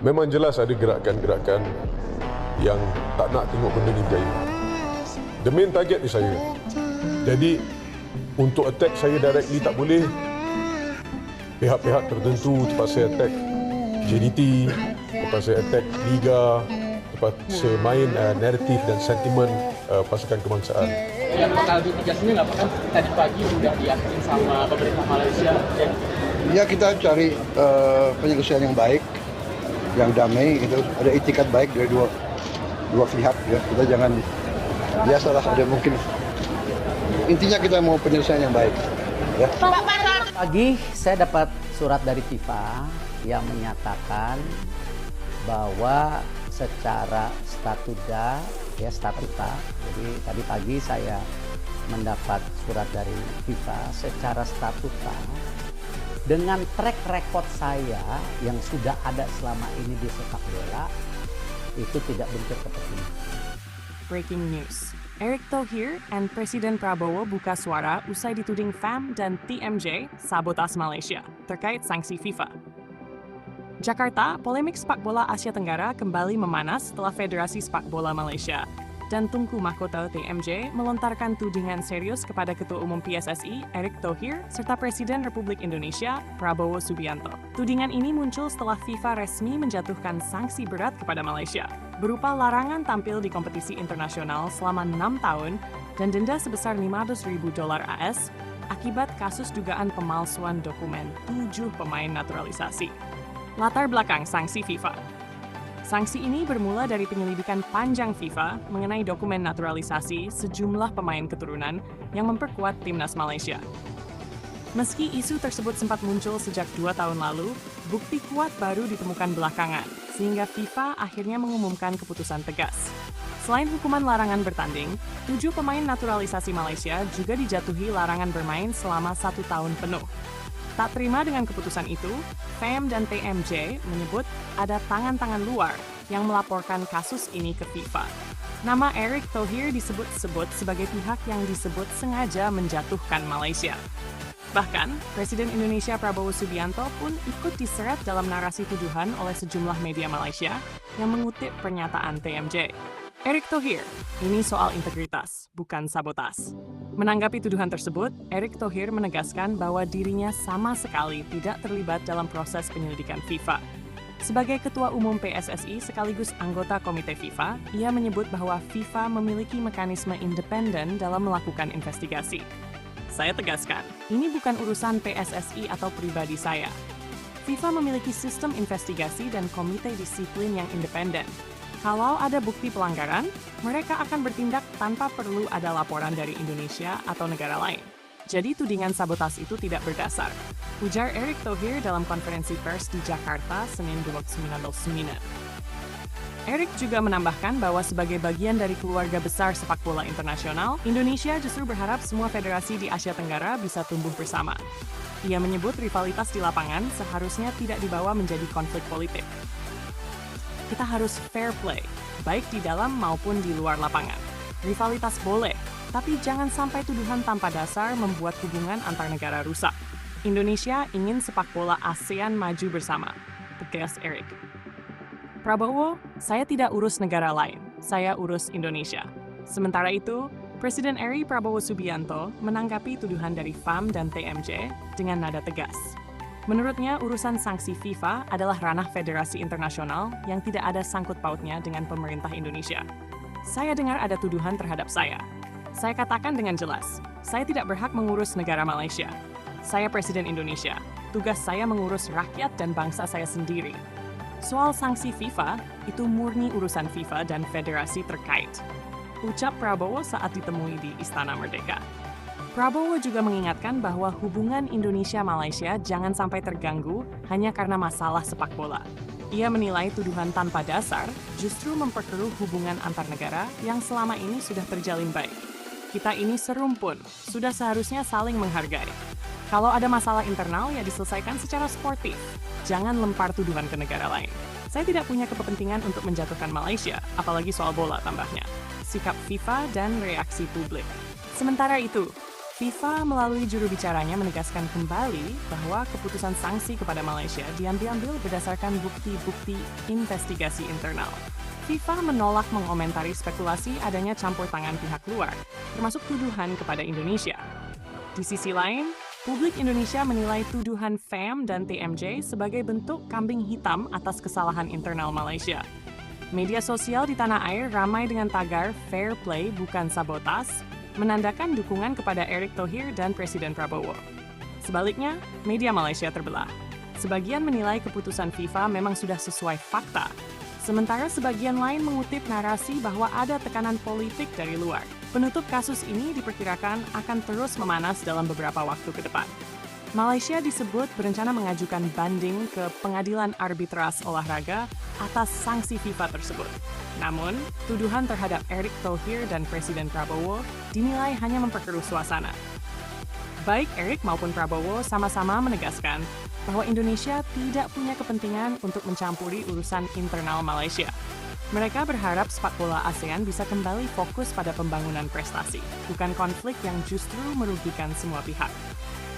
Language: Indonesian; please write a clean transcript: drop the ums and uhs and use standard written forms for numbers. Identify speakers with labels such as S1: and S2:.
S1: Memang jelas ada gerakan-gerakan yang tak nak tengok benda ni berjaya. The main target ni saya. Jadi untuk attack saya directly tak boleh. Pihak-pihak tertentu terpaksa attack JDT, terpaksa attack Liga, terpaksa main naratif dan sentimen pasukan kebangsaan.
S2: Yang bakal mitigasinya nggak apa kan tadi pagi sudah diakui sama pemerintah Malaysia.
S3: Ya kita cari penyelesaian yang baik, yang damai, gitu. Ada itikat baik dari dua pihak. Ya. Kita jangan biasalah ada mungkin. Intinya kita mau penyelesaian yang baik. Ya.
S4: Pagi saya dapat surat dari FIFA yang menyatakan bahwa secara statuta, jadi tadi pagi saya mendapat surat dari FIFA secara statuta dengan track record saya yang sudah ada selama ini di sepak bola itu tidak bentur kepentingan.
S5: Breaking news. Erick Thohir and Presiden Prabowo buka suara usai dituding FAM dan TMJ sabotas Malaysia terkait sanksi FIFA. Jakarta, polemik sepak bola Asia Tenggara kembali memanas setelah Federasi Sepak Bola Malaysia dan Tunku Mahkota TMJ melontarkan tudingan serius kepada Ketua Umum PSSI, Erick Thohir, serta Presiden Republik Indonesia, Prabowo Subianto. Tudingan ini muncul setelah FIFA resmi menjatuhkan sanksi berat kepada Malaysia, berupa larangan tampil di kompetisi internasional selama 6 tahun dan denda sebesar $500,000 AS akibat kasus dugaan pemalsuan dokumen 7 pemain naturalisasi. Latar belakang sanksi FIFA. Sanksi ini bermula dari penyelidikan panjang FIFA mengenai dokumen naturalisasi sejumlah pemain keturunan yang memperkuat timnas Malaysia. Meski isu tersebut sempat muncul sejak 2 tahun lalu, bukti kuat baru ditemukan belakangan, sehingga FIFA akhirnya mengumumkan keputusan tegas. Selain hukuman larangan bertanding, 7 pemain naturalisasi Malaysia juga dijatuhi larangan bermain selama 1 tahun penuh. Tak terima dengan keputusan itu, FAM dan TMJ menyebut ada tangan-tangan luar yang melaporkan kasus ini ke FIFA. Nama Erick Thohir disebut-sebut sebagai pihak yang disebut sengaja menjatuhkan Malaysia. Bahkan, Presiden Indonesia Prabowo Subianto pun ikut diseret dalam narasi tuduhan oleh sejumlah media Malaysia yang mengutip pernyataan TMJ. Erick Thohir, ini soal integritas, bukan sabotas. Menanggapi tuduhan tersebut, Erick Thohir menegaskan bahwa dirinya sama sekali tidak terlibat dalam proses penyelidikan FIFA. Sebagai Ketua Umum PSSI sekaligus anggota Komite FIFA, ia menyebut bahwa FIFA memiliki mekanisme independen dalam melakukan investigasi. Saya tegaskan, ini bukan urusan PSSI atau pribadi saya. FIFA memiliki sistem investigasi dan komite disiplin yang independen. Kalau ada bukti pelanggaran, mereka akan bertindak tanpa perlu ada laporan dari Indonesia atau negara lain. Jadi tudingan sabotas itu tidak berdasar, ujar Erick Thohir dalam konferensi pers di Jakarta, Senin 29 November. Erick juga menambahkan bahwa sebagai bagian dari keluarga besar sepak bola internasional, Indonesia justru berharap semua federasi di Asia Tenggara bisa tumbuh bersama. Ia menyebut rivalitas di lapangan seharusnya tidak dibawa menjadi konflik politik. Kita harus fair play, baik di dalam maupun di luar lapangan. Rivalitas boleh, tapi jangan sampai tuduhan tanpa dasar membuat hubungan antar negara rusak. Indonesia ingin sepak bola ASEAN maju bersama, tegas Erick. Prabowo, saya tidak urus negara lain, saya urus Indonesia. Sementara itu, Presiden RI Prabowo Subianto menanggapi tuduhan dari FAM dan TMJ dengan nada tegas. Menurutnya, urusan sanksi FIFA adalah ranah federasi internasional yang tidak ada sangkut pautnya dengan pemerintah Indonesia. Saya dengar ada tuduhan terhadap saya. Saya katakan dengan jelas, saya tidak berhak mengurus negara Malaysia. Saya Presiden Indonesia. Tugas saya mengurus rakyat dan bangsa saya sendiri. Soal sanksi FIFA, itu murni urusan FIFA dan federasi terkait, ucap Prabowo saat ditemui di Istana Merdeka. Prabowo juga mengingatkan bahwa hubungan Indonesia-Malaysia jangan sampai terganggu hanya karena masalah sepak bola. Ia menilai tuduhan tanpa dasar justru memperkeruh hubungan antar negara yang selama ini sudah terjalin baik. Kita ini serumpun, sudah seharusnya saling menghargai. Kalau ada masalah internal ya diselesaikan secara sportif. Jangan lempar tuduhan ke negara lain. Saya tidak punya kepentingan untuk menjatuhkan Malaysia, apalagi soal bola tambahnya. Sikap FIFA dan reaksi publik. Sementara itu, FIFA melalui juru bicaranya menegaskan kembali bahwa keputusan sanksi kepada Malaysia diambil berdasarkan bukti-bukti investigasi internal. FIFA menolak mengomentari spekulasi adanya campur tangan pihak luar, termasuk tuduhan kepada Indonesia. Di sisi lain, publik Indonesia menilai tuduhan FAM dan TMJ sebagai bentuk kambing hitam atas kesalahan internal Malaysia. Media sosial di tanah air ramai dengan tagar "Fair Play bukan sabotas", menandakan dukungan kepada Erick Thohir dan Presiden Prabowo. Sebaliknya, media Malaysia terbelah. Sebagian menilai keputusan FIFA memang sudah sesuai fakta, sementara sebagian lain mengutip narasi bahwa ada tekanan politik dari luar. Penutup kasus ini diperkirakan akan terus memanas dalam beberapa waktu ke depan. Malaysia disebut berencana mengajukan banding ke Pengadilan Arbitras Olahraga atas sanksi FIFA tersebut. Namun, tuduhan terhadap Erick Thohir dan Presiden Prabowo dinilai hanya memperkeruh suasana. Baik Erick maupun Prabowo sama-sama menegaskan bahwa Indonesia tidak punya kepentingan untuk mencampuri urusan internal Malaysia. Mereka berharap sepak bola ASEAN bisa kembali fokus pada pembangunan prestasi, bukan konflik yang justru merugikan semua pihak.